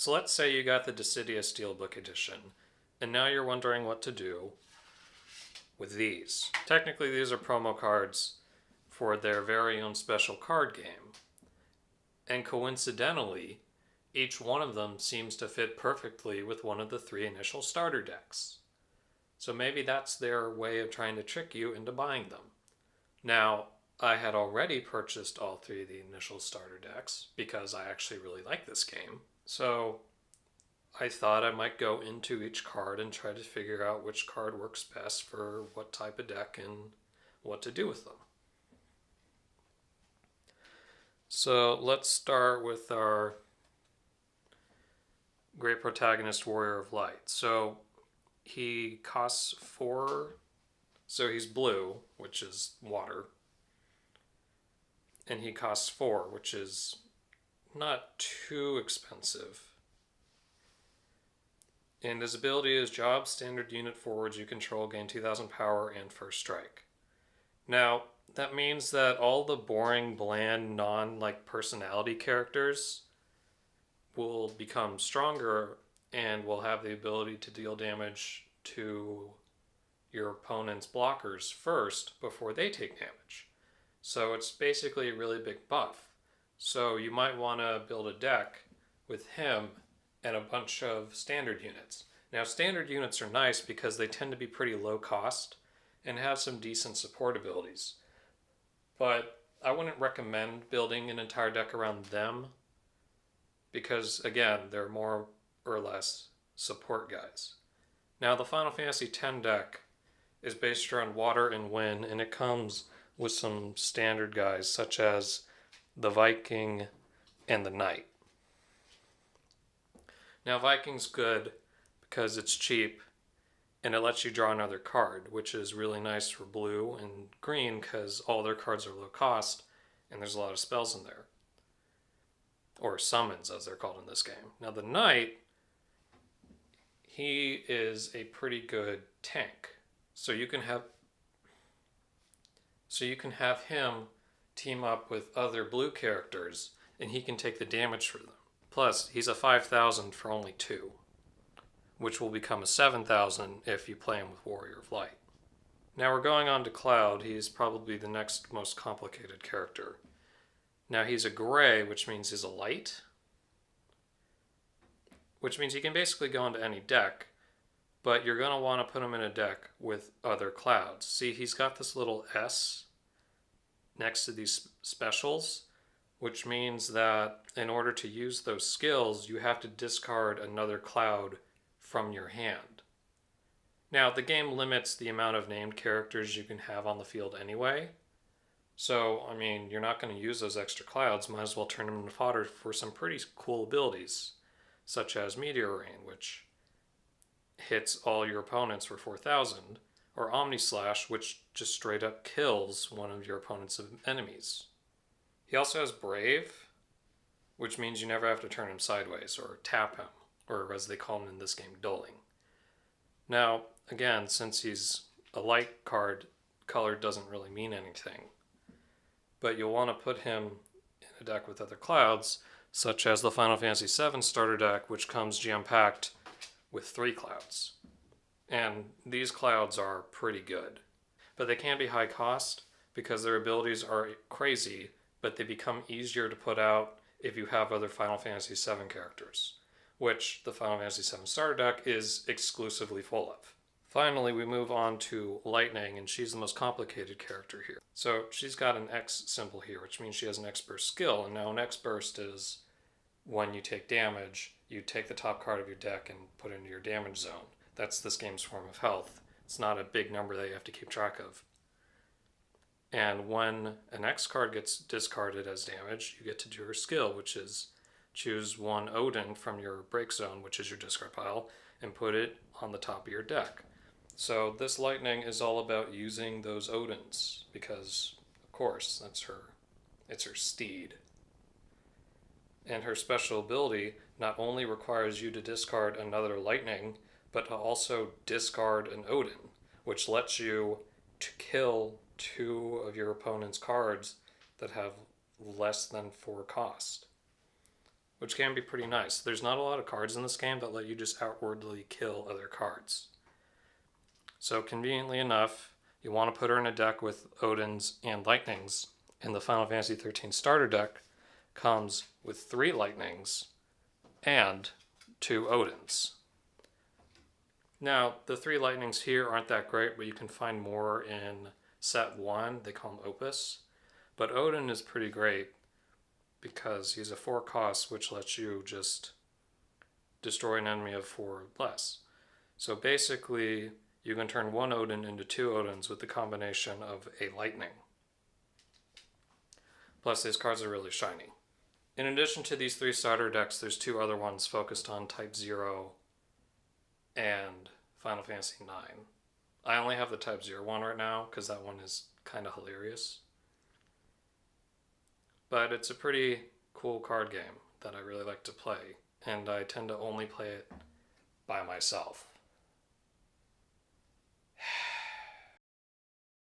So let's say you got the Dissida Steelbook edition, and now you're wondering what to do with these. Technically, these are promo cards for their very own special card game. And coincidentally, each one of them seems to fit perfectly with one of the 3 initial starter decks. So maybe that's their way of trying to trick you into buying them. Now, I had already purchased all 3 of the initial starter decks because I actually really like this game. So I thought I might go into each card and try to figure out which card works best for what type of deck and what to do with them. So let's start with our Great Protagonist Warrior of Light. So he costs 4, so he's blue, which is water. And he costs 4, which is not too expensive. And his ability is Job, Standard Unit Forwards you control gain 2,000 power and first strike. Now, that means that all the boring, bland, personality characters will become stronger and will have the ability to deal damage to your opponent's blockers first before they take damage. So it's basically a really big buff. So you might want to build a deck with him and a bunch of standard units. Now, standard units are nice because they tend to be pretty low cost and have some decent support abilities. But I wouldn't recommend building an entire deck around them because, again, they're more or less support guys. Now, the Final Fantasy X deck is based around water and wind, and it comes with some standard guys such as the Viking and the Knight. Now, Viking's good because it's cheap and it lets you draw another card, which is really nice for blue and green because all their cards are low cost and there's a lot of spells in there. Or summons, as they're called in this game. Now, the Knight, he is a pretty good tank. So you can have him team up with other blue characters and he can take the damage for them. Plus, he's a 5,000 for only 2, which will become a 7,000 if you play him with Warrior of Light. Now we're going on to Cloud. He's probably the next most complicated character. Now he's a gray, which means he's a light, which means he can basically go into any deck, but you're going to want to put him in a deck with other clouds. See, he's got this little S next to these specials, which means that in order to use those skills, you have to discard another cloud from your hand. Now, the game limits the amount of named characters you can have on the field anyway. So, I mean, you're not going to use those extra clouds. Might as well turn them into fodder for some pretty cool abilities, such as Meteor Rain, which hits all your opponents for 4,000, or Omni Slash, which just straight up kills one of your opponent's enemies. He also has Brave, which means you never have to turn him sideways or tap him, or as they call him in this game, dulling. Now, again, since he's a light card, color doesn't really mean anything. But you'll want to put him in a deck with other clouds, such as the Final Fantasy VII starter deck, which comes jam-packed with 3 clouds. And these clouds are pretty good. But they can be high cost because their abilities are crazy, but they become easier to put out if you have other Final Fantasy VII characters, which the Final Fantasy VII starter deck is exclusively full of. Finally, we move on to Lightning, and she's the most complicated character here. So she's got an X symbol here, which means she has an X burst skill, and now an X burst is when you take damage, you take the top card of your deck and put it into your damage zone. That's this game's form of health. It's not a big number that you have to keep track of. And when an X card gets discarded as damage, you get to do her skill, which is choose one Odin from your break zone, which is your discard pile, and put it on the top of your deck. So this Lightning is all about using those Odins, because, of course, it's her steed. And her special ability not only requires you to discard another Lightning, but to also discard an Odin, which lets you to kill 2 of your opponent's cards that have less than 4 cost, which can be pretty nice. There's not a lot of cards in this game that let you just outwardly kill other cards. So conveniently enough, you want to put her in a deck with Odins and Lightnings, and the Final Fantasy XIII starter deck comes with 3 Lightnings and 2 Odins. Now, the 3 Lightnings here aren't that great, but you can find more in set 1. They call him Opus. But Odin is pretty great because he's a 4 cost, which lets you just destroy an enemy of 4 or less. So basically, you can turn 1 Odin into 2 Odins with the combination of a Lightning. Plus, these cards are really shiny. In addition to these 3 starter decks, there's 2 other ones focused on Type 0 and Final Fantasy IX. I only have the Type 0 one right now because that one is kind of hilarious. But it's a pretty cool card game that I really like to play, and I tend to only play it by myself.